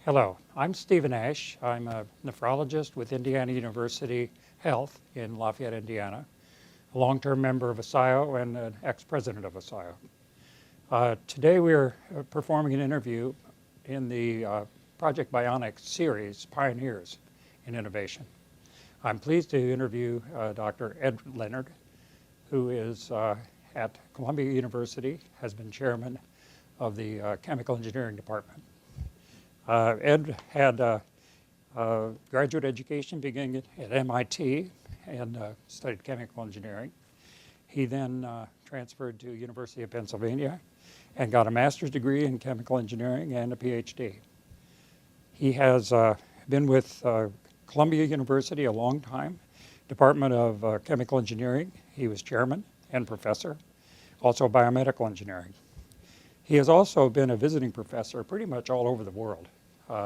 Hello, I'm Stephen Ash. I'm a nephrologist with Indiana University Health in Lafayette, Indiana, a long-term member of ASAIO and an ex-president of ASAIO. Today we're performing an interview in the Project Bionics series, Pioneers in Innovation. I'm pleased to interview Dr. Ed Leonard, who is at Columbia University, has been chairman of the Chemical Engineering Department. Ed had graduate education beginning at MIT and studied chemical engineering. He then transferred to University of Pennsylvania and got a master's degree in chemical engineering and a PhD. He has been with Columbia University a long time, Department of Chemical Engineering. He was chairman and professor, also biomedical engineering. He has also been a visiting professor pretty much all over the world.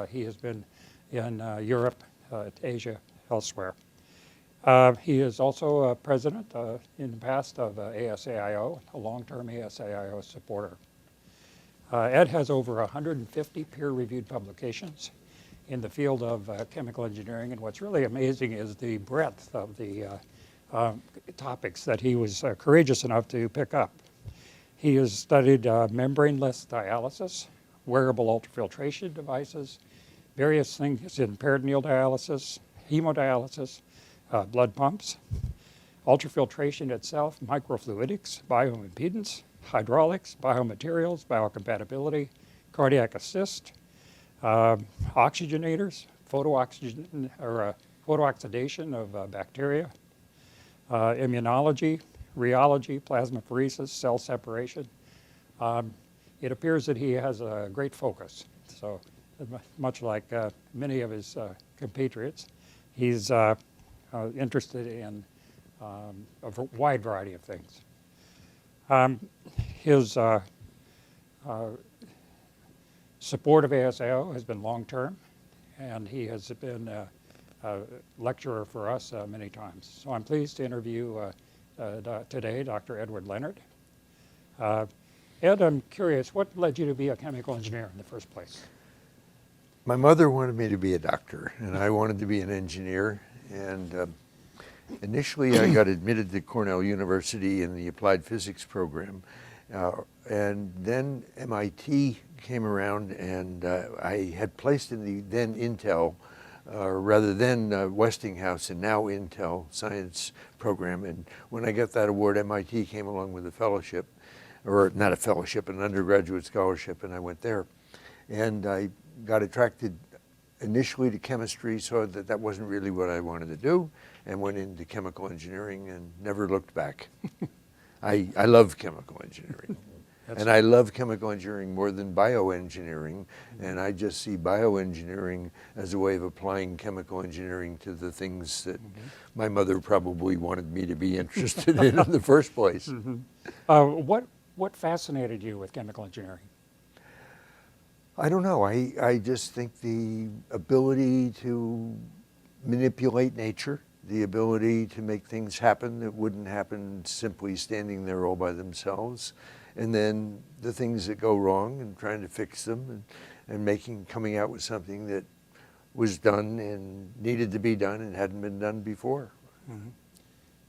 He has been in Europe, Asia, elsewhere. He is also a president in the past of ASAIO, a long-term ASAIO supporter. Ed has over 150 peer-reviewed publications in the field of chemical engineering, and what's really amazing is the breadth of the topics that he was courageous enough to pick up. He has studied membraneless dialysis, wearable ultrafiltration devices, various things in peritoneal dialysis, hemodialysis, blood pumps, ultrafiltration itself, microfluidics, bioimpedance, hydraulics, biomaterials, biocompatibility, cardiac assist, oxygenators, photooxidation of bacteria, immunology, rheology, plasmapheresis, cell separation. It appears that he has a great focus. So much like many of his compatriots, he's interested in a wide variety of things. His support of ASAIO has been long-term, and he has been a lecturer for us many times. So I'm pleased to interview today Dr. Edward Leonard. Ed, I'm curious, what led you to be a chemical engineer in the first place? My mother wanted me to be a doctor, and I wanted to be an engineer. And initially, I got admitted to Cornell University in the applied physics program. And then MIT came around, and I had placed in the then Intel, rather than Westinghouse and now Intel science program. And when I got that award, MIT came along with a fellowship, or not a fellowship, an undergraduate scholarship, and I went there. And I got attracted initially to chemistry, so that wasn't really what I wanted to do, and went into chemical engineering and never looked back. I love chemical engineering. And I love chemical engineering more than bioengineering, and I just see bioengineering as a way of applying chemical engineering to the things that my mother probably wanted me to be interested in the first place. What fascinated you with chemical engineering? I don't know. I just think the ability to manipulate nature, the ability to make things happen that wouldn't happen simply standing there all by themselves, and then the things that go wrong and trying to fix them and coming out with something that was done and needed to be done and hadn't been done before.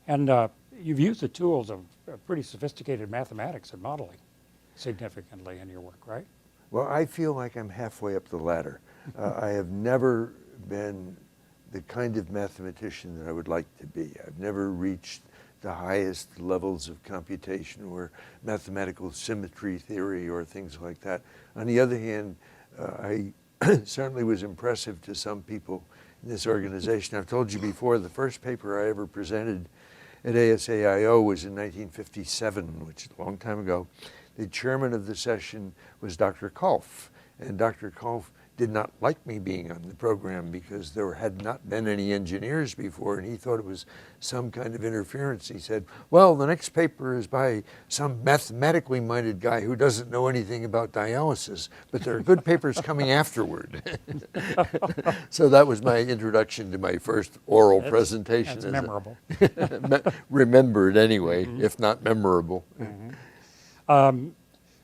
And you've used the tools of pretty sophisticated mathematics and modeling significantly in your work, right? Well, I feel like I'm halfway up the ladder. I have never been the kind of mathematician that I would like to be. I've never reached the highest levels of computation or mathematical symmetry theory or things like that. On the other hand, I certainly was impressive to some people in this organization. I've told you before, the first paper I ever presented at ASAIO was in 1957, which is a long time ago. The chairman of the session was Dr. Kolff, and Dr. Kolff did not like me being on the program because there had not been any engineers before, and he thought it was some kind of interference. He said, well, the next paper is by some mathematically minded guy who doesn't know anything about dialysis, but there are good papers coming afterward. So that was my introduction to my first oral presentation. That's memorable. Remembered anyway, if not memorable.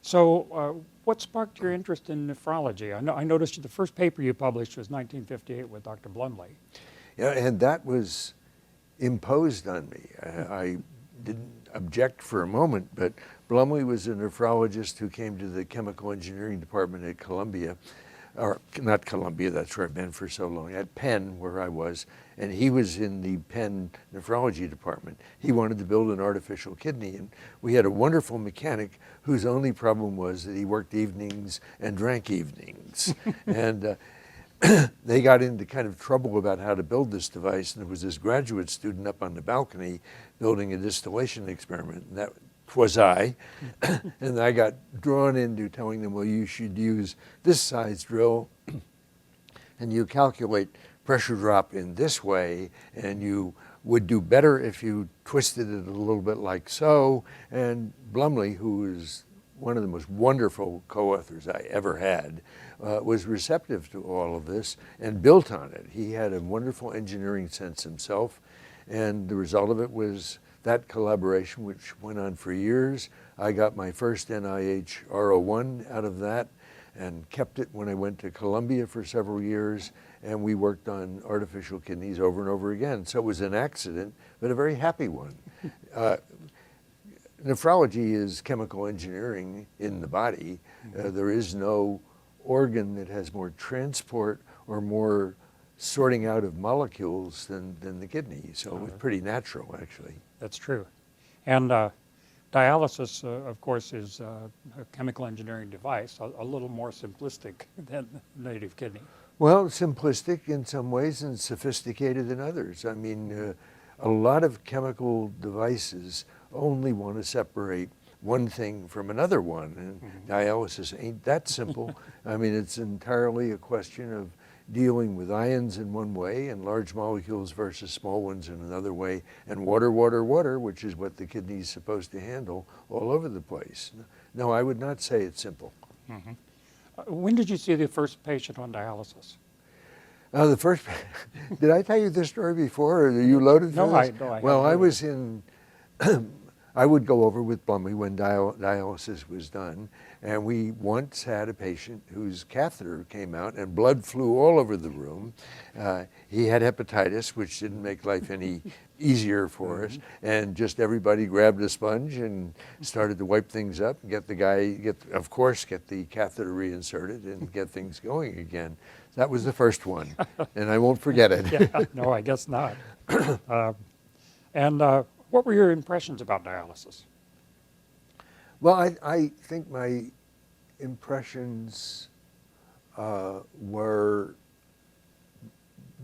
So What sparked your interest in nephrology? I noticed the first paper you published was 1958 with Dr. Blumley. Yeah, and that was imposed on me. I didn't object for a moment, but Blumley was a nephrologist who came to the chemical engineering department at Columbia, or not Columbia, that's where I've been for so long, at Penn, where I was, and he was in the Penn nephrology department. He wanted to build an artificial kidney, and we had a wonderful mechanic whose only problem was that he worked evenings and drank evenings. And they got into kind of trouble about how to build this device, and there was this graduate student up on the balcony building a distillation experiment, and that was I. And I got drawn into telling them, well, you should use this size drill, and you calculate pressure drop in this way, and you would do better if you twisted it a little bit like so. And Blumley, who is one of the most wonderful co-authors I ever had, was receptive to all of this and built on it. He had a wonderful engineering sense himself, and the result of it was that collaboration, which went on for years. I got my first NIH R01 out of that and kept it when I went to Columbia for several years, and we worked on artificial kidneys over and over again. So it was an accident, but a very happy one. Nephrology is chemical engineering in the body. There is no organ that has more transport or more sorting out of molecules than the kidney. So it was pretty natural, actually. That's true. And dialysis, of course, is a chemical engineering device, a little more simplistic than native kidney. Well, simplistic in some ways and sophisticated in others. I mean, a lot of chemical devices only want to separate one thing from another one, and dialysis ain't that simple. I mean, it's entirely a question of dealing with ions in one way and large molecules versus small ones in another way, and water, water, water, which is what the kidney is supposed to handle, all over the place. No, I would not say it's simple. When did you see the first patient on dialysis? The first, did I tell you this story before, or are you loaded for this? No, I Well, haven't. I was in, I would go over with Blumley when dialysis was done, and we once had a patient whose catheter came out and blood flew all over the room. He had hepatitis, which didn't make life any easier for us, and just everybody grabbed a sponge and started to wipe things up and get the guy, of course, get the catheter reinserted and get things going again. That was the first one, and I won't forget it. Yeah, no, I guess not. And what were your impressions about dialysis? Well, I think my impressions were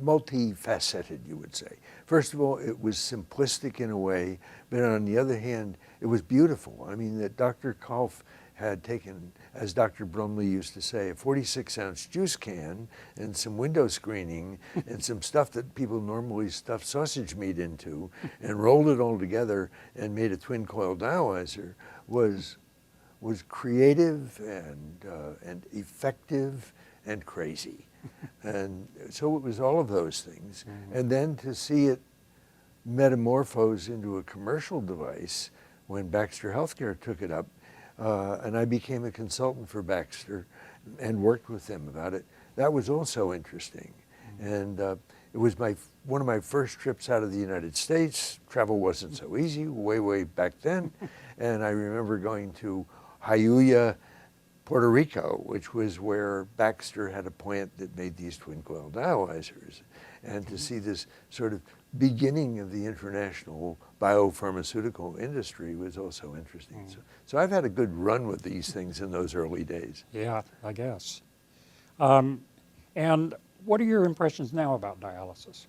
multifaceted, you would say. First of all, it was simplistic in a way, but on the other hand, it was beautiful. I mean, that Dr. Kolff had taken, as Dr. Blumley used to say, a 46-ounce juice can and some window screening and some stuff that people normally stuff sausage meat into, and rolled it all together and made a twin coil dialyzer was creative and effective and crazy. And so it was all of those things. And then to see it metamorphose into a commercial device when Baxter Healthcare took it up, and I became a consultant for Baxter and worked with them about it. That was also interesting. And it was one of my first trips out of the United States. Travel wasn't so easy, way back then. And I remember going to Jayuya, Puerto Rico, which was where Baxter had a plant that made these twin coil dialyzers. And to see this sort of beginning of the international biopharmaceutical industry was also interesting. So I've had a good run with these things in those early days. Yeah, I guess. And what are your impressions now about dialysis?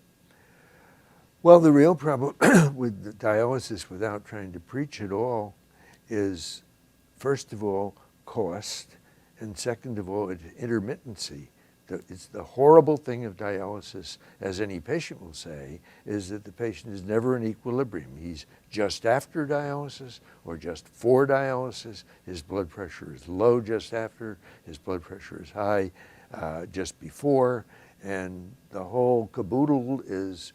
Well, the real problem with the dialysis, without trying to preach at all, is first of all, cost, and second of all, intermittency. It's the horrible thing of dialysis, as any patient will say, is that the patient is never in equilibrium. He's just after dialysis or just for dialysis. His blood pressure is low just after. His blood pressure is high just before. And the whole caboodle is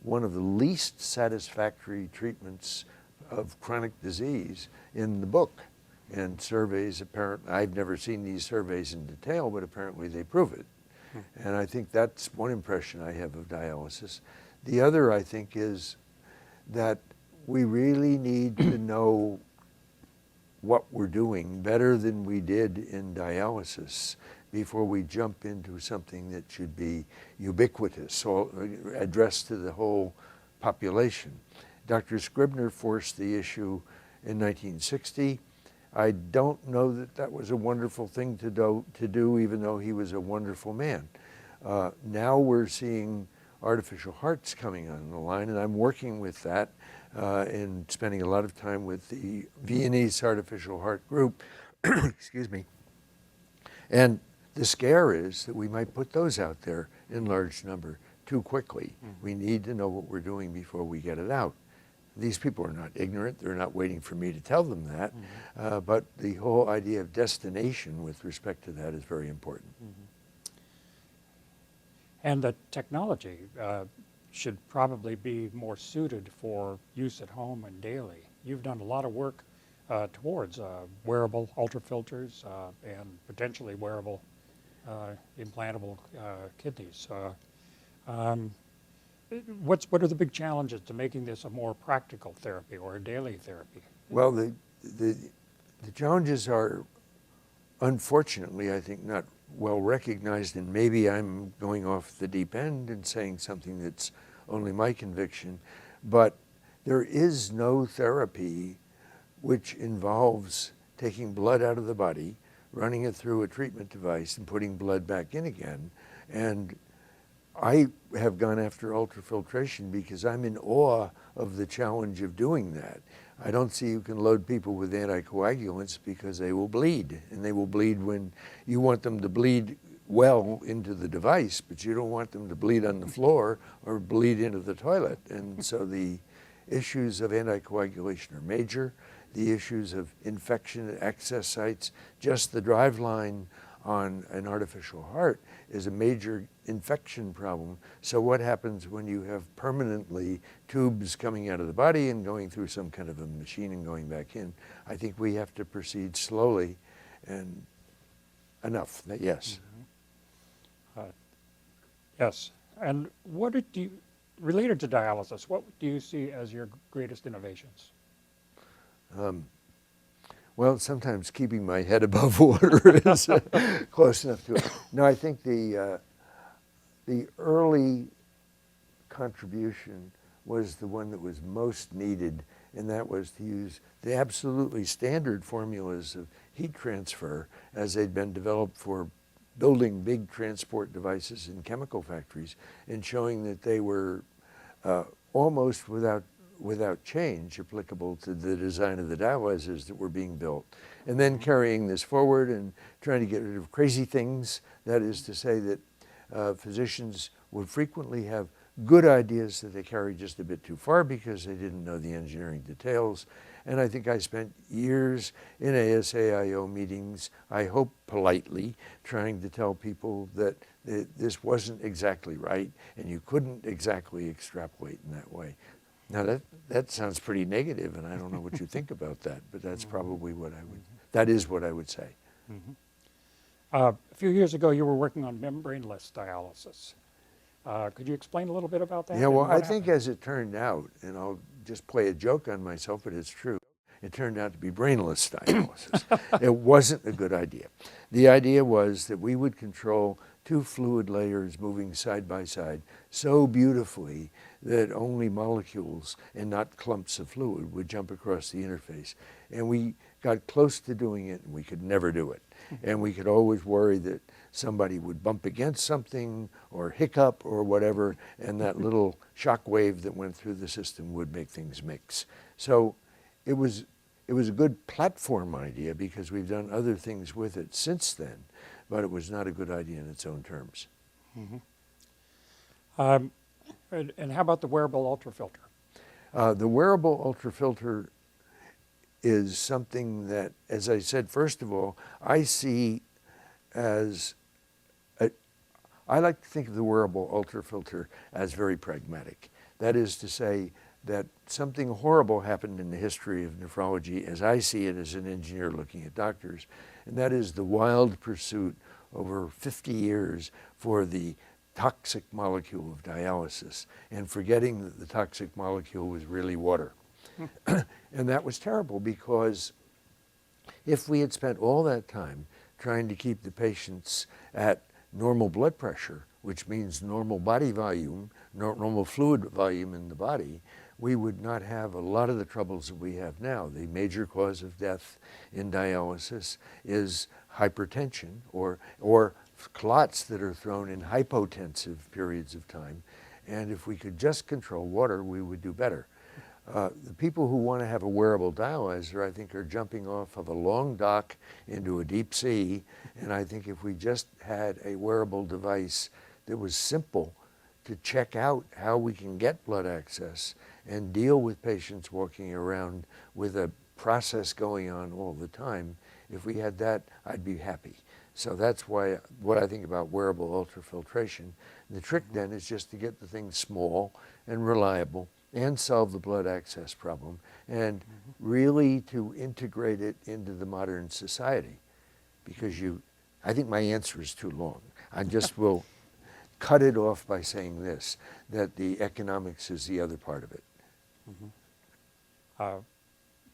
one of the least satisfactory treatments of chronic disease in the book. And surveys, apparently, I've never seen these surveys in detail, but apparently they prove it. And I think that's one impression I have of dialysis. The other, I think, is that we really need to know what we're doing better than we did in dialysis before we jump into something that should be ubiquitous, or addressed to the whole population. Dr. Scribner forced the issue in 1960. I don't know that that was a wonderful thing to do, even though he was a wonderful man. Now we're seeing artificial hearts coming on the line, and I'm working with that and spending a lot of time with the Viennese artificial heart group. Excuse me. And the scare is that we might put those out there in large number too quickly. We need to know what we're doing before we get it out. These people are not ignorant. They're not waiting for me to tell them that. But the whole idea of destination with respect to that is very important. And the technology should probably be more suited for use at home and daily. You've done a lot of work towards wearable ultrafilters and potentially wearable implantable kidneys. What are the big challenges to making this a more practical therapy or a daily therapy? Well, the challenges are, unfortunately, I think, not well recognized, and maybe I'm going off the deep end and saying something that's only my conviction, but there is no therapy which involves taking blood out of the body, running it through a treatment device, and putting blood back in again. And I have gone after ultrafiltration because I'm in awe of the challenge of doing that. I don't see you can load people with anticoagulants because they will bleed, and they will bleed when you want them to bleed well into the device, but you don't want them to bleed on the floor or bleed into the toilet. And so the issues of anticoagulation are major. The issues of infection at access sites, just the driveline on an artificial heart is a major infection problem. So what happens when you have permanently tubes coming out of the body and going through some kind of a machine and going back in? I think we have to proceed slowly and enough, yes. Yes, and what do you, related to dialysis, what do you see as your greatest innovations? Well, sometimes keeping my head above water is close enough to it. No, I think the early contribution was the one that was most needed, and that was to use the absolutely standard formulas of heat transfer as they'd been developed for building big transport devices in chemical factories, and showing that they were almost without change applicable to the design of the dialyzers that were being built. And then carrying this forward and trying to get rid of crazy things, that is to say that physicians would frequently have good ideas that they carried just a bit too far because they didn't know the engineering details. And I think I spent years in ASAIO meetings, I hope politely, trying to tell people that this wasn't exactly right and you couldn't exactly extrapolate in that way. Now that sounds pretty negative, and I don't know what you think about that, but that's probably what that is what I would say. A few years ago, you were working on membraneless dialysis. Could you explain a little bit about that? Yeah, well, I think as it turned out, and I'll just play a joke on myself, but it's true, it turned out to be brainless dialysis. It wasn't a good idea. The idea was that we would control two fluid layers moving side by side so beautifully that only molecules and not clumps of fluid would jump across the interface. And we got close to doing it, and we could never do it. And we could always worry that somebody would bump against something or hiccup or whatever, and that little shock wave that went through the system would make things mix. So it was a good platform idea because we've done other things with it since then, but it was not a good idea in its own terms. And how about the wearable ultrafilter? The wearable ultrafilter is something that, as I said, first of all, I see as, I like to think of the wearable ultrafilter as very pragmatic. That is to say that something horrible happened in the history of nephrology, as I see it as an engineer looking at doctors, and that is the wild pursuit over 50 years for the toxic molecule of dialysis, and forgetting that the toxic molecule was really water. And that was terrible, because if we had spent all that time trying to keep the patients at normal blood pressure, which means normal body volume, normal fluid volume in the body, we would not have a lot of the troubles that we have now. The major cause of death in dialysis is hypertension, or clots that are thrown in hypotensive periods of time. And if we could just control water, we would do better. The people who want to have a wearable dialyzer, I think, are jumping off of a long dock into a deep sea. And I think if we just had a wearable device that was simple to check out how we can get blood access and deal with patients walking around with a process going on all the time, if we had that, I'd be happy. So that's why what I think about wearable ultrafiltration. The trick then is just to get the thing small and reliable and solve the blood access problem, and really to integrate it into the modern society. Because I think my answer is too long. I just will cut it off by saying this, that the economics is the other part of it.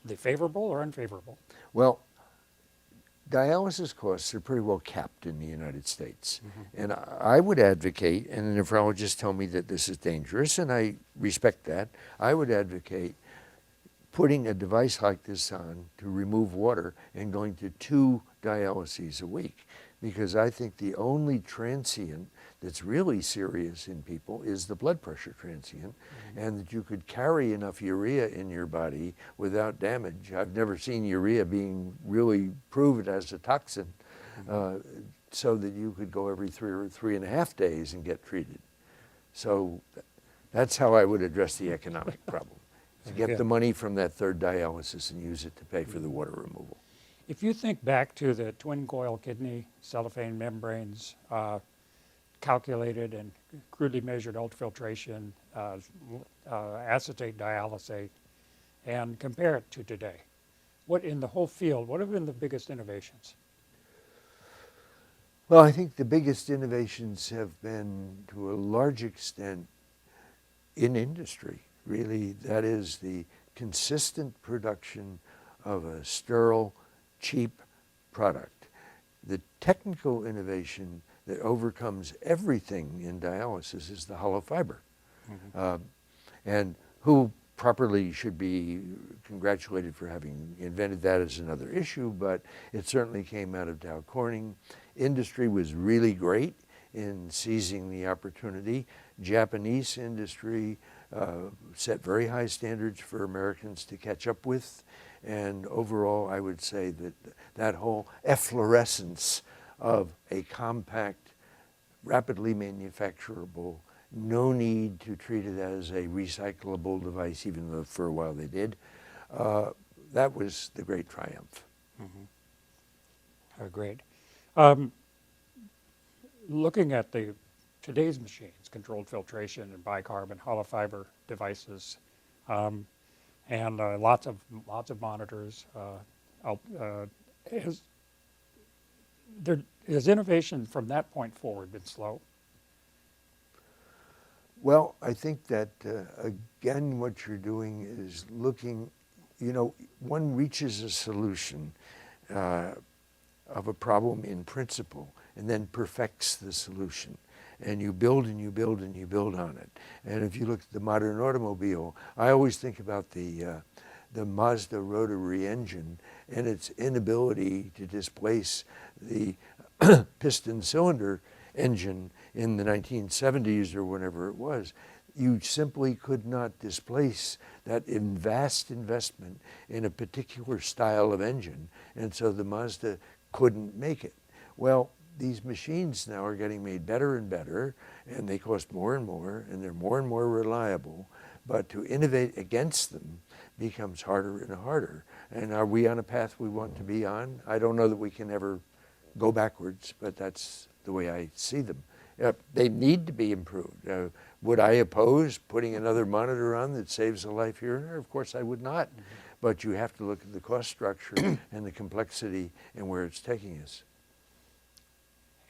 The favorable or unfavorable? Well, dialysis costs are pretty well capped in the United States. And I would advocate, and the nephrologists tell me that this is dangerous, and I respect that, I would advocate putting a device like this on to remove water and going to 2 dialyses a week. Because I think the only transient that's really serious in people is the blood pressure transient, and that you could carry enough urea in your body without damage. I've never seen urea being really proved as a toxin, so that you could go every 3 or 3.5 days and get treated. So that's how I would address the economic problem. To get the money from that 3rd dialysis and use it to pay for the water removal. If you think back to the twin coil kidney cellophane membranes, calculated and crudely measured ultrafiltration, acetate dialysate, and compare it to today, what in the whole field, what have been the biggest innovations? Well, I think the biggest innovations have been, to a large extent, in industry, really. That is the consistent production of a sterile, cheap product. The technical innovation that overcomes everything in dialysis is the hollow fiber. And who properly should be congratulated for having invented that is another issue, but it certainly came out of Dow Corning. Industry was really great in seizing the opportunity. Japanese industry set very high standards for Americans to catch up with. And overall, I would say that that whole efflorescence of a compact, rapidly manufacturable, no need to treat it as a recyclable device, even though for a while they did, that was the great triumph. Great. Looking at today's machines, controlled filtration and bicarb, hollow fiber devices, and lots of monitors. Has innovation from that point forward been slow? Well, I think that, again, what you're doing is looking, one reaches a solution of a problem in principle and then perfects the solution. And you build and you build and you build on it. And if you look at the modern automobile, I always think about the Mazda rotary engine and its inability to displace the piston cylinder engine in the 1970s or whenever it was. You simply could not displace that vast investment in a particular style of engine. And so the Mazda couldn't make it. Well, these machines now are getting made better and better, and they cost more and more, and they're more and more reliable. But to innovate against them becomes harder and harder. And are we on a path we want to be on? I don't know that we can ever go backwards, but that's the way I see them. They need to be improved. Would I oppose putting another monitor on that saves a life here and there? Of course I would not. Mm-hmm. But you have to look at the cost structure and the complexity and where it's taking us.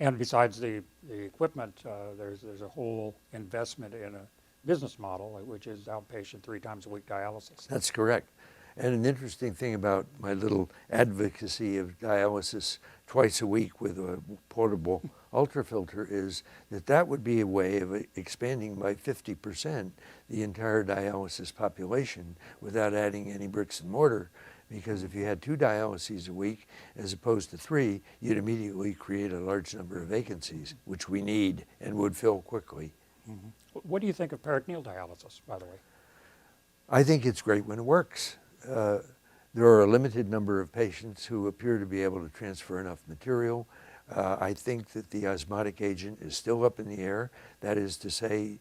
And besides the equipment, there's a whole investment in a business model, which is outpatient 3 times a week dialysis. That's correct. And an interesting thing about my little advocacy of dialysis twice a week with a portable ultrafilter is that would be a way of expanding by 50% the entire dialysis population without adding any bricks and mortar. Because if you had 2 dialyses a week as opposed to 3, you'd immediately create a large number of vacancies, which we need and would fill quickly. Mm-hmm. What do you think of peritoneal dialysis, by the way? I think it's great when it works. There are a limited number of patients who appear to be able to transfer enough material. I think that the osmotic agent is still up in the air. That is to say,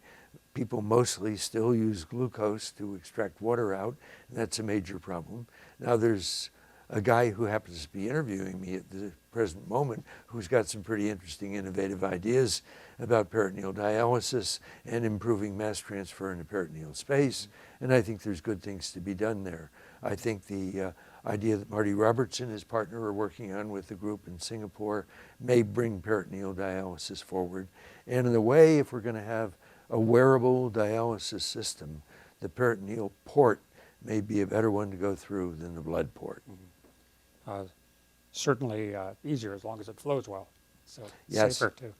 people mostly still use glucose to extract water out, and that's a major problem. Now there's a guy who happens to be interviewing me at the present moment who's got some pretty interesting, innovative ideas about peritoneal dialysis and improving mass transfer in the peritoneal space, and I think there's good things to be done there. I think the idea that Marty Robertson and his partner are working on with the group in Singapore may bring peritoneal dialysis forward. And in a way, if we're going to have a wearable dialysis system, the peritoneal port may be a better one to go through than the blood port. Mm-hmm. Certainly easier as long as it flows well, so yes. Safer too.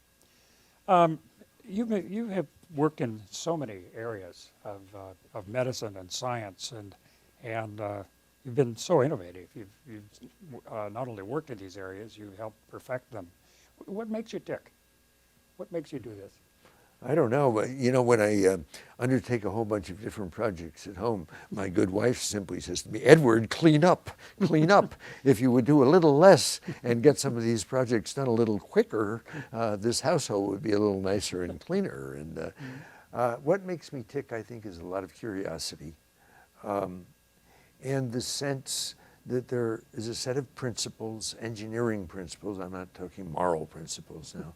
You have worked in so many areas of medicine and science, and you've been so innovative. You've not only worked in these areas, you've helped perfect them. What makes you tick? What makes you do this? I don't know, but you know, when I undertake a whole bunch of different projects at home, my good wife simply says to me, Edward, clean up, clean up. If you would do a little less and get some of these projects done a little quicker, this household would be a little nicer and cleaner. And what makes me tick, I think, is a lot of curiosity and the sense that there is a set of principles, engineering principles, I'm not talking moral principles now,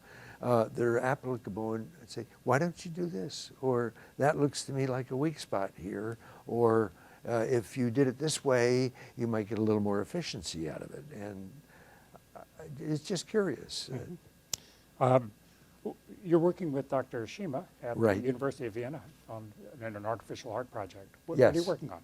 that are applicable, and I'd say, why don't you do this? Or that looks to me like a weak spot here, or if you did it this way, you might get a little more efficiency out of it. And it's just curious. Mm-hmm. You're working with Dr. Shima at right. the University of Vienna on an artificial heart project. Yes. What are you working on?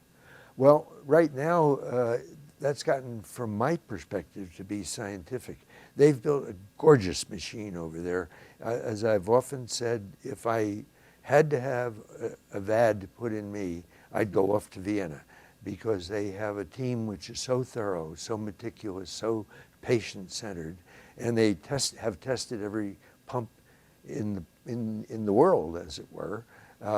Well, right now, that's gotten, from my perspective, to be scientific. They've built a gorgeous machine over there. As I've often said, if I had to have a VAD put in me, I'd go off to Vienna, because they have a team which is so thorough, so meticulous, so patient-centered, and they have tested every pump in the world, as it were.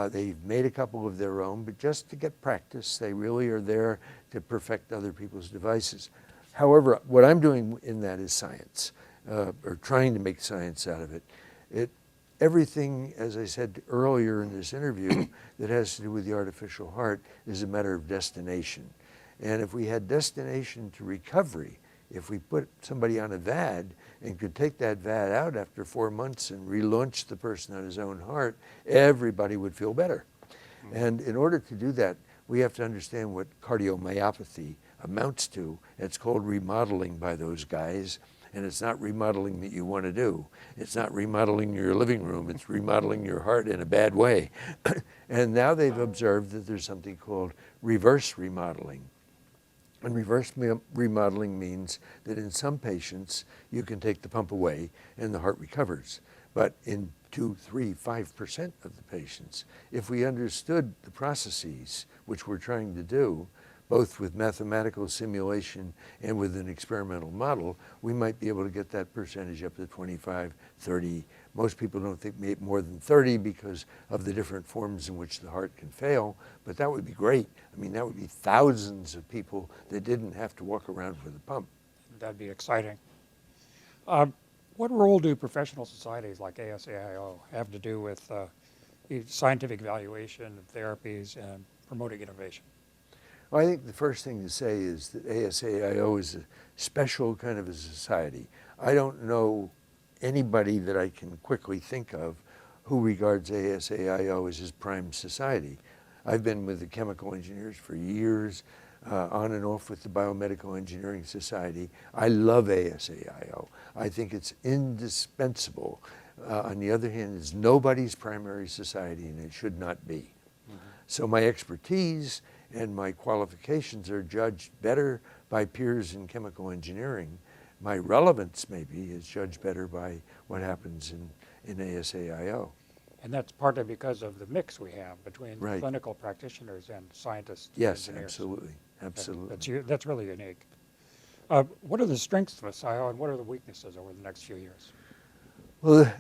They've made a couple of their own, but just to get practice. They really are there to perfect other people's devices. However, what I'm doing in that is science, or trying to make science out of it. Everything, as I said earlier in this interview, that has to do with the artificial heart is a matter of destination. And if we had destination to recovery, if we put somebody on a VAD and could take that VAD out after 4 months and relaunch the person on his own heart, everybody would feel better. Mm-hmm. And in order to do that, we have to understand what cardiomyopathy amounts to. It's called remodeling by those guys, and it's not remodeling that you want to do. It's not remodeling your living room, it's remodeling your heart in a bad way. And now they've observed that there's something called reverse remodeling. And reverse remodeling means that in some patients, you can take the pump away and the heart recovers. But in 2, 3, 5% of the patients, if we understood the processes, which we're trying to do, both with mathematical simulation and with an experimental model, we might be able to get that percentage up to 25, 30. Most people don't think more than 30 because of the different forms in which the heart can fail, but that would be great. I mean, that would be thousands of people that didn't have to walk around with a pump. That'd be exciting. What role do professional societies like ASAIO have to do with scientific evaluation of therapies and promoting innovation? Well, I think the first thing to say is that ASAIO is a special kind of a society. I don't know anybody that I can quickly think of who regards ASAIO as his prime society. I've been with the chemical engineers for years, on and off with the Biomedical Engineering Society. I love ASAIO. I think it's indispensable. On the other hand, it's nobody's primary society, and it should not be. So my expertise and my qualifications are judged better by peers in chemical engineering. My relevance, maybe, is judged better by what happens in ASAIO. And that's partly because of the mix we have between Right. clinical practitioners and scientists and Yes, engineers. absolutely, absolutely. That's really unique. What are the strengths of ASAIO and what are the weaknesses over the next few years? Well,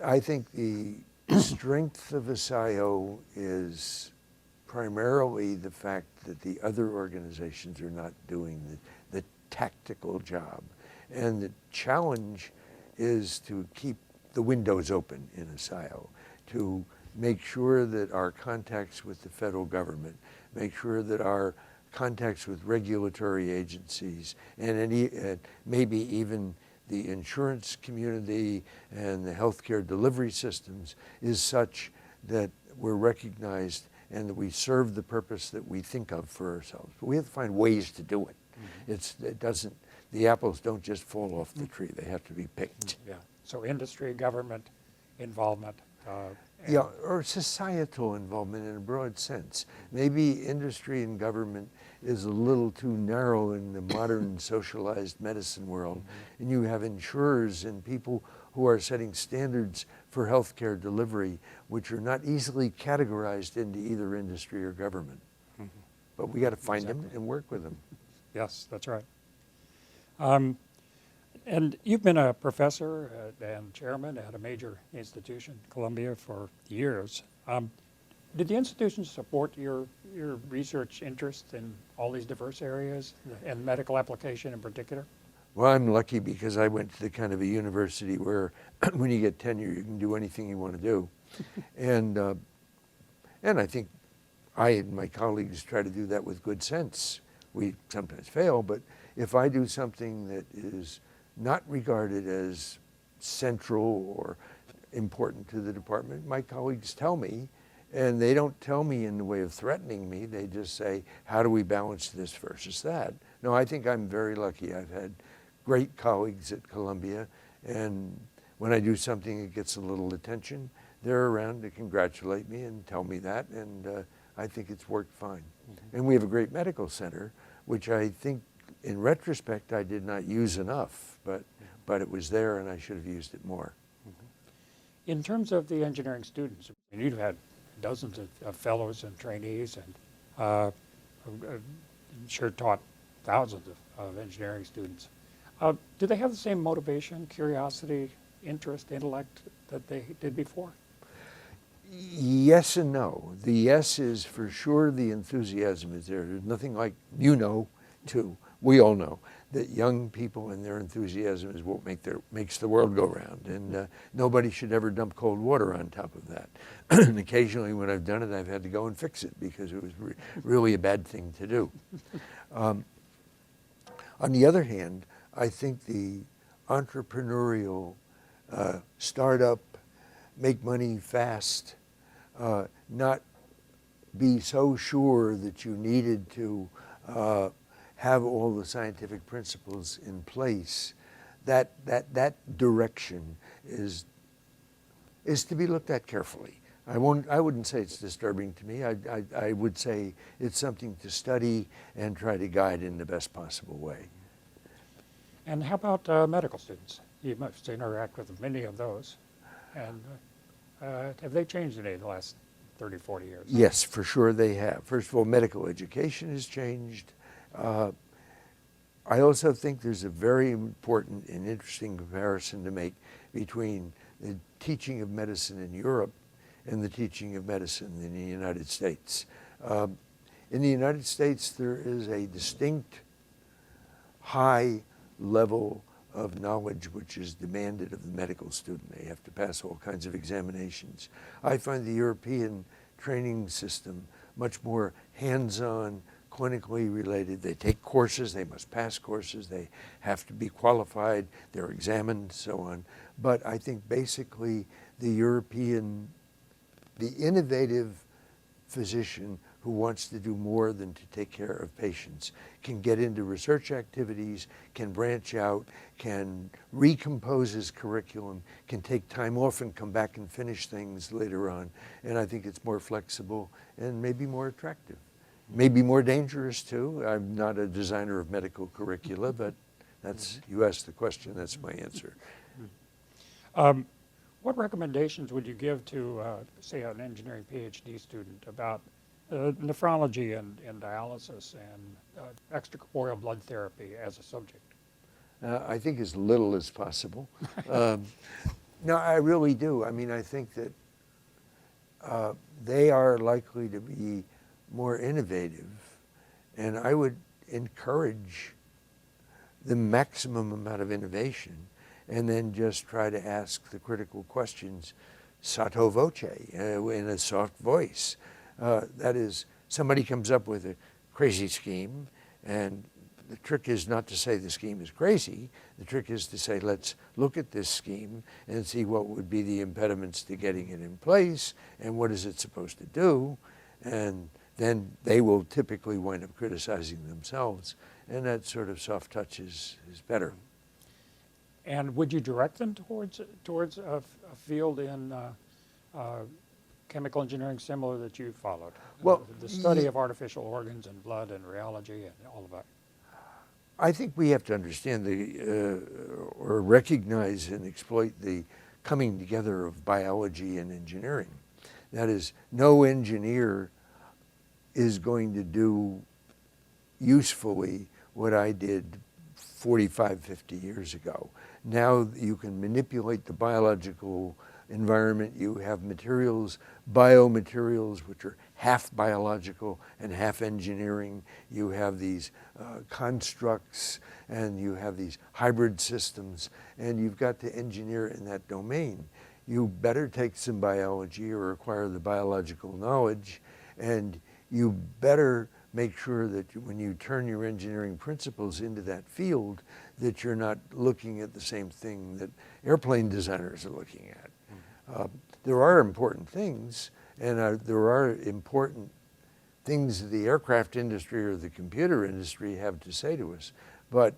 I think the strength of ASAIO is primarily the fact that the other organizations are not doing the tactical job. And the challenge is to keep the windows open in ASAIO, to make sure that our contacts with the federal government, make sure that our contacts with regulatory agencies, and maybe even the insurance community and the healthcare delivery systems is such that we're recognized and that we serve the purpose that we think of for ourselves. But we have to find ways to do it. The apples don't just fall off the tree, they have to be picked. Yeah. So industry, government involvement. Yeah, or societal involvement in a broad sense. Maybe industry and government is a little too narrow in the modern socialized medicine world. And you have insurers and people who are setting standards for healthcare delivery, which are not easily categorized into either industry or government. But we got to find them and work with them. Yes, that's right. And you've been a professor and chairman at a major institution, Columbia, for years. Did the institution support your research interest in all these diverse areas and medical application in particular? Well, I'm lucky because I went to the kind of a university where when you get tenure, you can do anything you want to do. And I think I and my colleagues try to do that with good sense. We sometimes fail, but if I do something that is not regarded as central or important to the department, my colleagues tell me, and they don't tell me in the way of threatening me. They just say, how do we balance this versus that? No, I think I'm very lucky. I've had great colleagues at Columbia, and when I do something that gets a little attention, they're around to congratulate me and tell me that, and I think it's worked fine. And we have a great medical center, which I think in retrospect I did not use enough, but it was there and I should have used it more. In terms of the engineering students, and you've had dozens of fellows and trainees and I'm sure taught thousands of engineering students. Do they have the same motivation, curiosity, interest, intellect that they did before? Yes and no. The yes is for sure the enthusiasm is there. There's nothing like, too. We all know that young people and their enthusiasm is what makes the world go round, and nobody should ever dump cold water on top of that. And occasionally when I've done it, I've had to go and fix it because it was really a bad thing to do. On the other hand, I think the entrepreneurial startup, make money fast, not be so sure that you needed to have all the scientific principles in place, that direction is to be looked at carefully. I wouldn't say it's disturbing to me. I would say it's something to study and try to guide in the best possible way. And how about medical students? You must interact with many of those. And have they changed any in the last 30, 40 years? Yes, for sure they have. First of all, medical education has changed. I also think there's a very important and interesting comparison to make between the teaching of medicine in Europe and the teaching of medicine in the United States. In the United States, there is a distinct high level of knowledge which is demanded of the medical student. They have to pass all kinds of examinations. I find the European training system much more hands-on, clinically related. They take courses, they must pass courses, they have to be qualified, they're examined, so on. But I think basically the innovative physician who wants to do more than to take care of patients can get into research activities, can branch out, can recompose his curriculum, can take time off and come back and finish things later on. And I think it's more flexible and maybe more attractive. Maybe more dangerous too. I'm not a designer of medical curricula, but that's, you asked the question, that's my answer. What recommendations would you give to, say, an engineering PhD student about nephrology and dialysis and extracorporeal blood therapy as a subject? I think as little as possible. No, I really do. I mean, I think that they are likely to be more innovative, and I would encourage the maximum amount of innovation and then just try to ask the critical questions sotto voce, in a soft voice. That is, somebody comes up with a crazy scheme, and the trick is not to say the scheme is crazy. The trick is to say, let's look at this scheme and see what would be the impediments to getting it in place, and what is it supposed to do, and then they will typically wind up criticizing themselves, and that sort of soft touch is better. And would you direct them towards a field in chemical engineering similar that you followed? Well, the study of artificial organs and blood and rheology and all of that. I think we have to understand or recognize and exploit the coming together of biology and engineering. That is, no engineer is going to do usefully what I did 45, 50 years ago. Now you can manipulate the biological environment. You have materials, biomaterials, which are half biological and half engineering. You have these constructs, and you have these hybrid systems, and you've got to engineer in that domain. You better take some biology or acquire the biological knowledge, and you better make sure that when you turn your engineering principles into that field, that you're not looking at the same thing that airplane designers are looking at. There are important things, and there are important things the aircraft industry or the computer industry have to say to us, but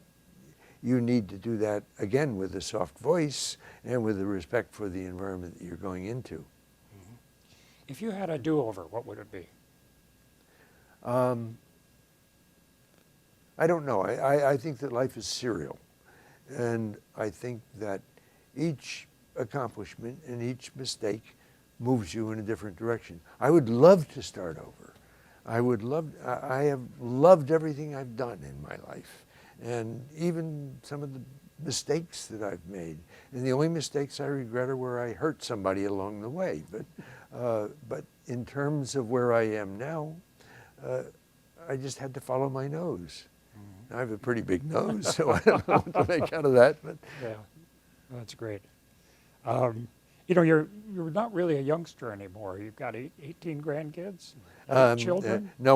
you need to do that, again, with a soft voice and with the respect for the environment that you're going into. Mm-hmm. If you had a do-over, what would it be? I don't know. I think that life is serial, and I think that each accomplishment and each mistake moves you in a different direction. I would love to start over. I have loved everything I've done in my life, and even some of the mistakes that I've made. And the only mistakes I regret are where I hurt somebody along the way. But in terms of where I am now, I just had to follow my nose. Mm-hmm. I have a pretty big nose, so I don't know what to make out of that. But yeah, that's great. You know, you're not really a youngster anymore. You've got 18 grandkids, children. No,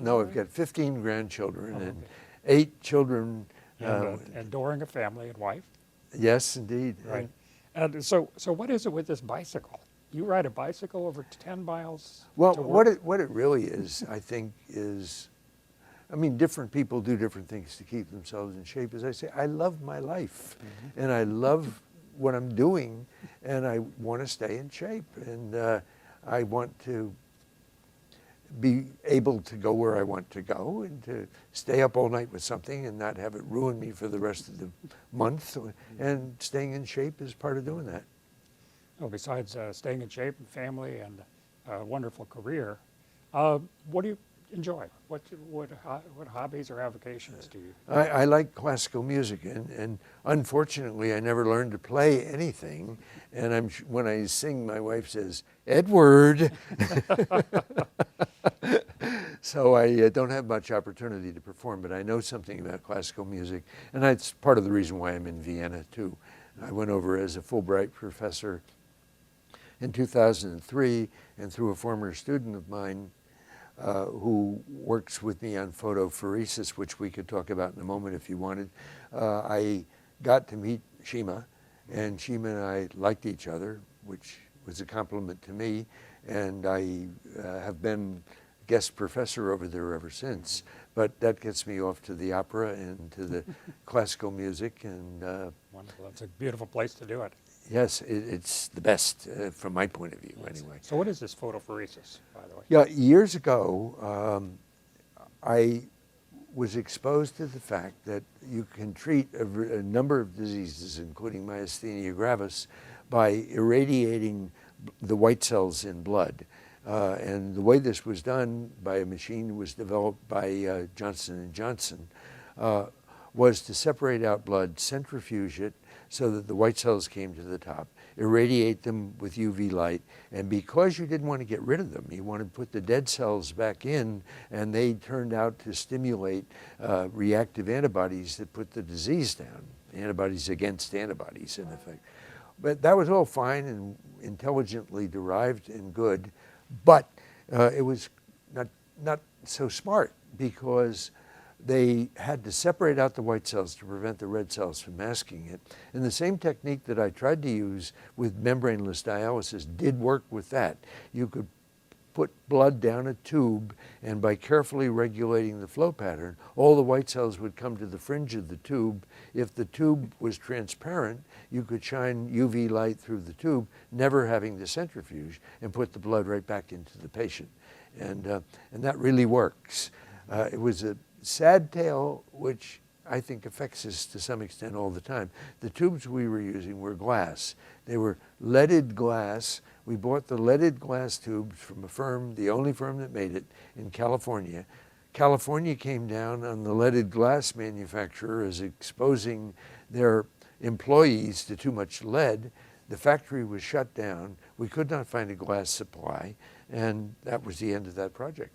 no, I've got 15 grandchildren and 8 children. And adoring a family and wife. Yes, indeed. Right. And so what is it with this bicycle? You ride a bicycle over 10 miles? Well, what it really is, I think, is, I mean, different people do different things to keep themselves in shape. As I say, I love my life, mm-hmm. and I love what I'm doing, and I want to stay in shape, and I want to be able to go where I want to go, and to stay up all night with something and not have it ruin me for the rest of the month, and staying in shape is part of doing that. Well, besides staying in shape and family and a wonderful career, what do you enjoy? What hobbies or avocations do you? I like classical music, and unfortunately, I never learned to play anything. And when I sing, my wife says, "Edward." So I don't have much opportunity to perform, but I know something about classical music, and that's part of the reason why I'm in Vienna too. I went over as a Fulbright professor in 2003, and through a former student of mine, who works with me on photophoresis, which we could talk about in a moment if you wanted. I got to meet Shima, and Shima and I liked each other, which was a compliment to me, and I have been guest professor over there ever since. But that gets me off to the opera and to the classical music, and Wonderful. It's a beautiful place to do it. yes, it's the best from my point of view, anyway. So what is this photophoresis, by the way? Yeah, years ago, I was exposed to the fact that you can treat a number of diseases, including myasthenia gravis, by irradiating the white cells in blood. And the way this was done by a machine was developed by Johnson & Johnson, was to separate out blood, centrifuge it so that the white cells came to the top, irradiate them with UV light, and because you didn't want to get rid of them, you wanted to put the dead cells back in, and they turned out to stimulate reactive antibodies that put the disease down, antibodies against antibodies in effect. But that was all fine and intelligently derived and good, but it was not so smart, because they had to separate out the white cells to prevent the red cells from masking it. And the same technique that I tried to use with membraneless dialysis did work with that. You could put blood down a tube, and by carefully regulating the flow pattern, all the white cells would come to the fringe of the tube. If the tube was transparent, you could shine UV light through the tube, never having the centrifuge, and put the blood right back into the patient. And that really works. It was a sad tale, which I think affects us to some extent all the time. The tubes we were using were glass. They were leaded glass. We bought the leaded glass tubes from a firm, the only firm that made it, in California. California came down on the leaded glass manufacturer as exposing their employees to too much lead. The factory was shut down. We could not find a glass supply, and that was the end of that project.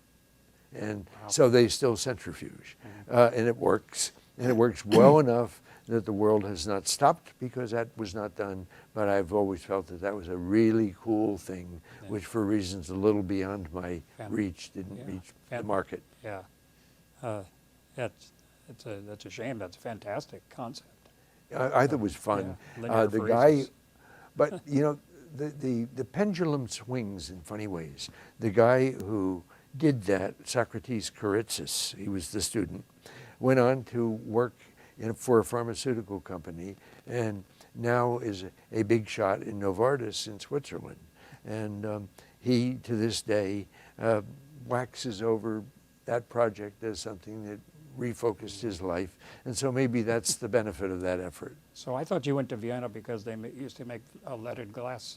And so they still centrifuge, and it works. And it works well enough that the world has not stopped because that was not done. But I've always felt that that was a really cool thing, which for reasons a little beyond my reach didn't reach the market. Yeah, that's a shame. That's a fantastic concept. I thought it was fun. Yeah. The guy, but you know, the pendulum swings in funny ways. The guy who did that, Socrates Kouritsis, he was the student, went on to work for a pharmaceutical company, and now is a big shot in Novartis in Switzerland. And he, to this day, waxes over that project as something that refocused his life. And so maybe that's the benefit of that effort. So I thought you went to Vienna because they used to make leaded glass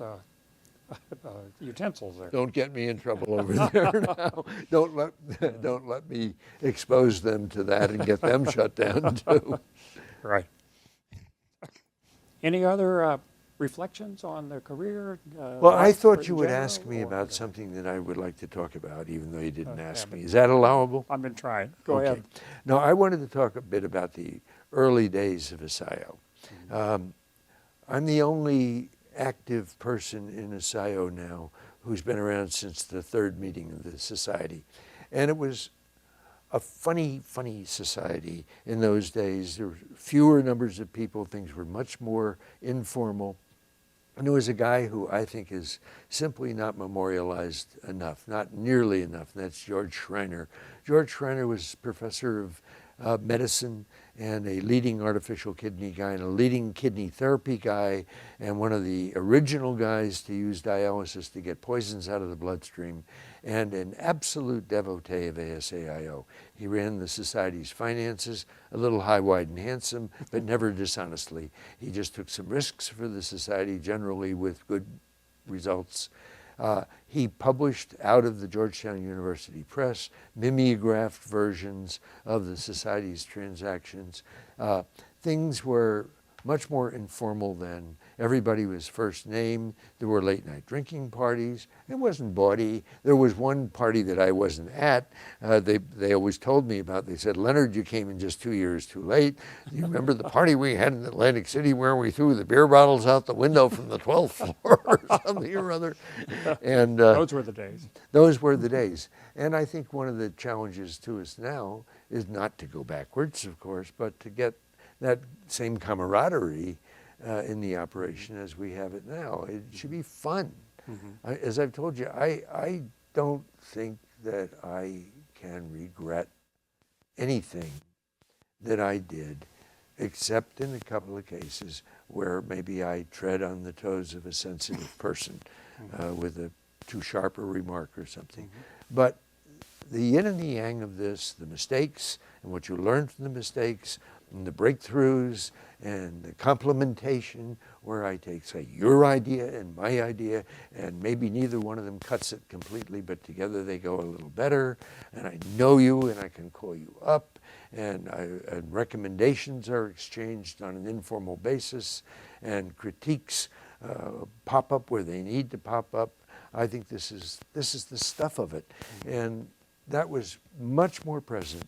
utensils there. Don't get me in trouble over there now. Don't let me expose them to that and get them shut down too. Right. Any other reflections on the career? Well, I thought you would general, ask me or- about something that I would like to talk about, even though you didn't ask me. Is that allowable? I've been trying. Go Okay. ahead. No, I wanted to talk a bit about the early days of ASAIO. I'm the only active person in ASAIO now who's been around since the third meeting of the society. And it was a funny society in those days. There were fewer numbers of people. Things were much more informal. And there was a guy who I think is simply not memorialized enough, not nearly enough, and that's George Schreiner. George Schreiner was professor of medicine and a leading artificial kidney guy and a leading kidney therapy guy, and one of the original guys to use dialysis to get poisons out of the bloodstream, and an absolute devotee of ASAIO. He ran the society's finances, a little high, wide, and handsome, but never dishonestly. He just took some risks for the society, generally with good results. He published out of the Georgetown University Press mimeographed versions of the society's transactions. Things were much more informal then. Everybody was first name. There were late night drinking parties. It wasn't bawdy. There was one party that I wasn't at. They always told me about. They said, Leonard, you came in just 2 years too late. You remember the party we had in Atlantic City where we threw the beer bottles out the window from the 12th floor or something or other? And Those were the days. those were the days. And I think one of the challenges to us now is not to go backwards, of course, but to get that same camaraderie in the operation as we have it now. It should be fun. As I've told you, I don't think that I can regret anything that I did, except in a couple of cases where maybe I tread on the toes of a sensitive person with a too sharp a remark or something. But the yin and the yang of this, the mistakes and what you learn from the mistakes, and the breakthroughs and the complementation, where I take, say, your idea and my idea, and maybe neither one of them cuts it completely, but together they go a little better, and I know you and I can call you up, and recommendations are exchanged on an informal basis, and critiques pop up where they need to pop up. I think this is the stuff of it. And that was much more present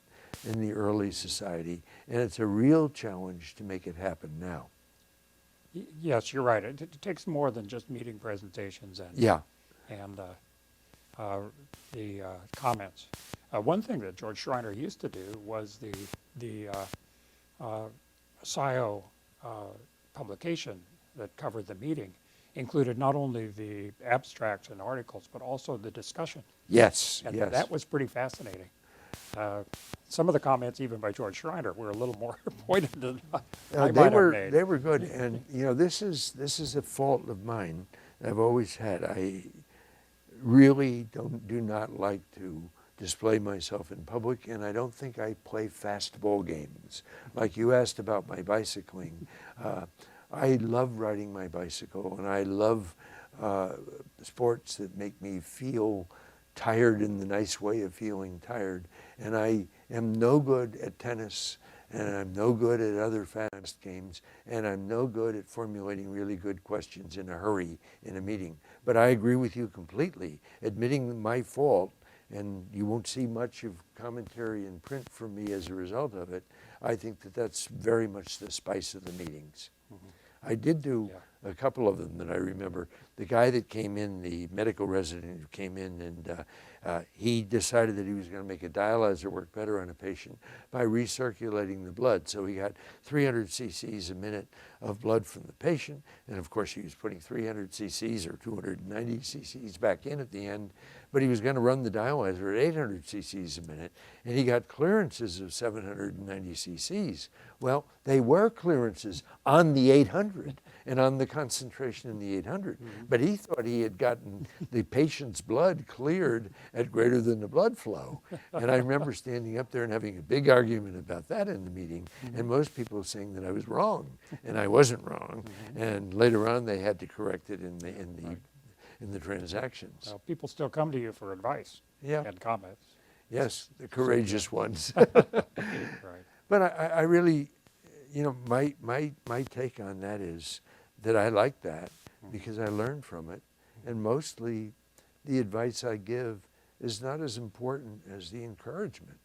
in the early society, and it's a real challenge to make it happen now. Yes, you're right. It takes more than just meeting presentations and the comments. One thing that George Schreiner used to do was the ASAIO publication that covered the meeting included not only the abstracts and articles, but also the discussion. Yes, And yes. that was pretty fascinating. Some of the comments, even by George Schreiner, were a little more pointed than I might have made. They were good, and you know, this is a fault of mine I've always had. I really do not like to display myself in public, and I don't think I play fast ball games. Like you asked about my bicycling. I love riding my bicycle, and I love sports that make me feel tired in the nice way of feeling tired. And I am no good at tennis, and I'm no good at other fast games, and I'm no good at formulating really good questions in a hurry in a meeting. But I agree with you completely. Admitting my fault, and you won't see much of commentary in print from me as a result of it, I think that that's very much the spice of the meetings. I did do a couple of them that I remember. The guy that came in, the medical resident who came in, and he decided that he was going to make a dialyzer work better on a patient by recirculating the blood. So he got 300 cc's a minute of blood from the patient, and of course he was putting 300 cc's or 290 cc's back in at the end, but he was going to run the dialyzer at 800 cc's a minute, and he got clearances of 790 cc's. Well, they were clearances on the 800 and on the concentration in the 800, but he thought he had gotten the patient's blood cleared at greater than the blood flow. And I remember standing up there and having a big argument about that in the meeting, and most people saying that I was wrong, and I wasn't wrong. And later on, they had to correct it in the transactions. Well, people still come to you for advice and comments. Yes, the courageous ones. Right. But I really, you know, my take on that is that I like that because I learned from it, and mostly the advice I give is not as important as the encouragement.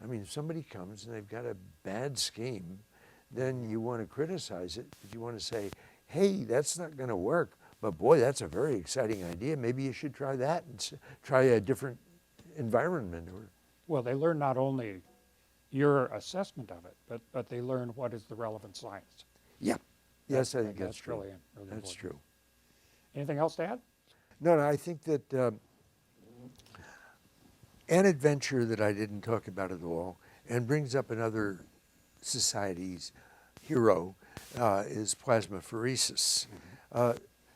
I mean, if somebody comes and they've got a bad scheme, then you want to criticize it, but you want to say, hey, that's not going to work, but boy, that's a very exciting idea. Maybe you should try that and try a different environment. Well, they learn not only your assessment of it, but they learn what is the relevant science. Yeah. Yes, I think that's true. Really That's important. true. Anything else to add? No, I think that an adventure that I didn't talk about at all and brings up another society's hero is plasmapheresis.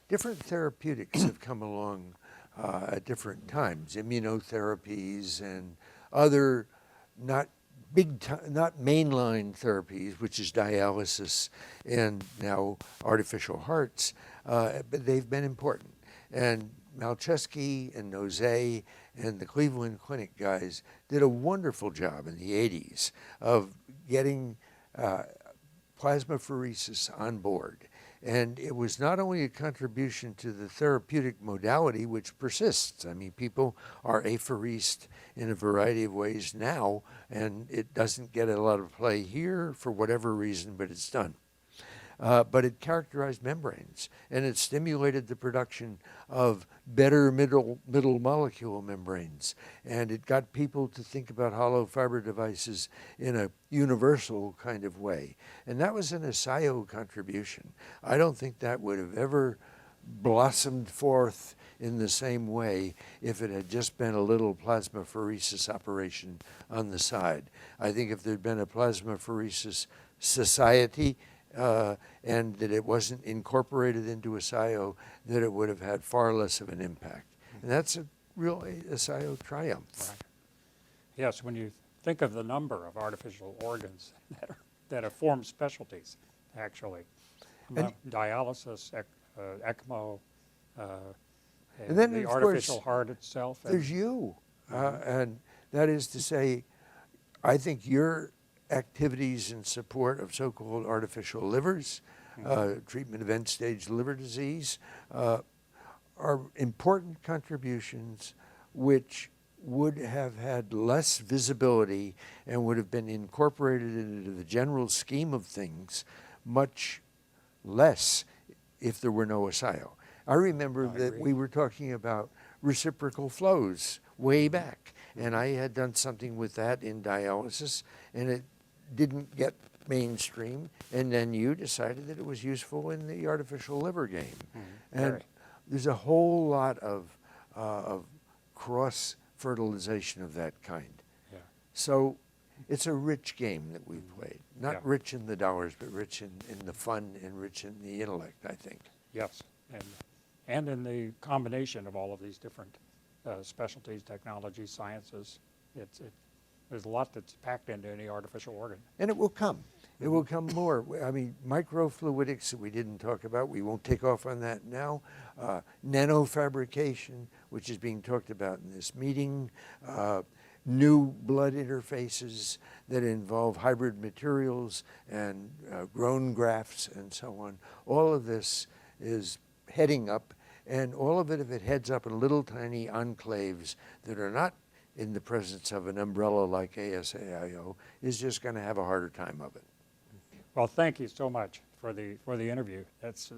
Different therapeutics have come along at different times, immunotherapies and other not mainline therapies, which is dialysis and now artificial hearts, but they've been important. And Malcheski and Nozay and the Cleveland Clinic guys did a wonderful job in the 80s of getting plasmapheresis on board. And it was not only a contribution to the therapeutic modality, which persists. I mean, people are apheresed in a variety of ways now, and it doesn't get a lot of play here for whatever reason, but it's done. But it characterized membranes, and it stimulated the production of better middle molecule membranes, and it got people to think about hollow fiber devices in a universal kind of way. And that was an ASAIO contribution. I don't think that would have ever blossomed forth in the same way if it had just been a little plasmapheresis operation on the side. I think if there'd been a plasmapheresis society, and that it wasn't incorporated into ASAIO, that it would have had far less of an impact. And that's a real ASAIO triumph. Right. Yes, when you think of the number of artificial organs that have formed specialties, actually. And Dialysis, ECMO, and then, the of artificial course, heart itself. there's you. And that is to say, I think your activities in support of so-called artificial livers, treatment of end-stage liver disease, are important contributions which would have had less visibility and would have been incorporated into the general scheme of things much less if there were no ASAIO. I remember that we were talking about reciprocal flows way back, and I had done something with that in dialysis, and it didn't get mainstream, and then you decided that it was useful in the artificial liver game. And there's a whole lot of cross-fertilization of that kind. Yeah. So it's a rich game that we played. Not rich in the dollars, but rich in the fun and rich in the intellect, I think. Yes, and in the combination of all of these different specialties, technologies, sciences. There's a lot that's packed into any artificial organ. And it will come. It will come more. I mean, microfluidics that we didn't talk about, we won't take off on that now. Nanofabrication, which is being talked about in this meeting. New blood interfaces that involve hybrid materials and grown grafts and so on. All of this is heading up, and all of it, if it heads up in little tiny enclaves that are not in the presence of an umbrella like ASAIO, is just going to have a harder time of it. Well, thank you so much for the interview. It's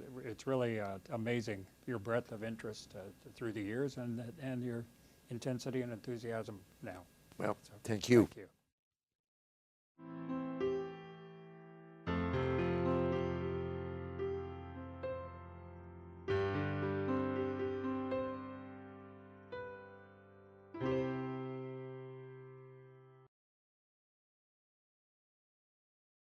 really amazing, your breadth of interest through the years and your intensity and enthusiasm now. Well, thank you. Thank you.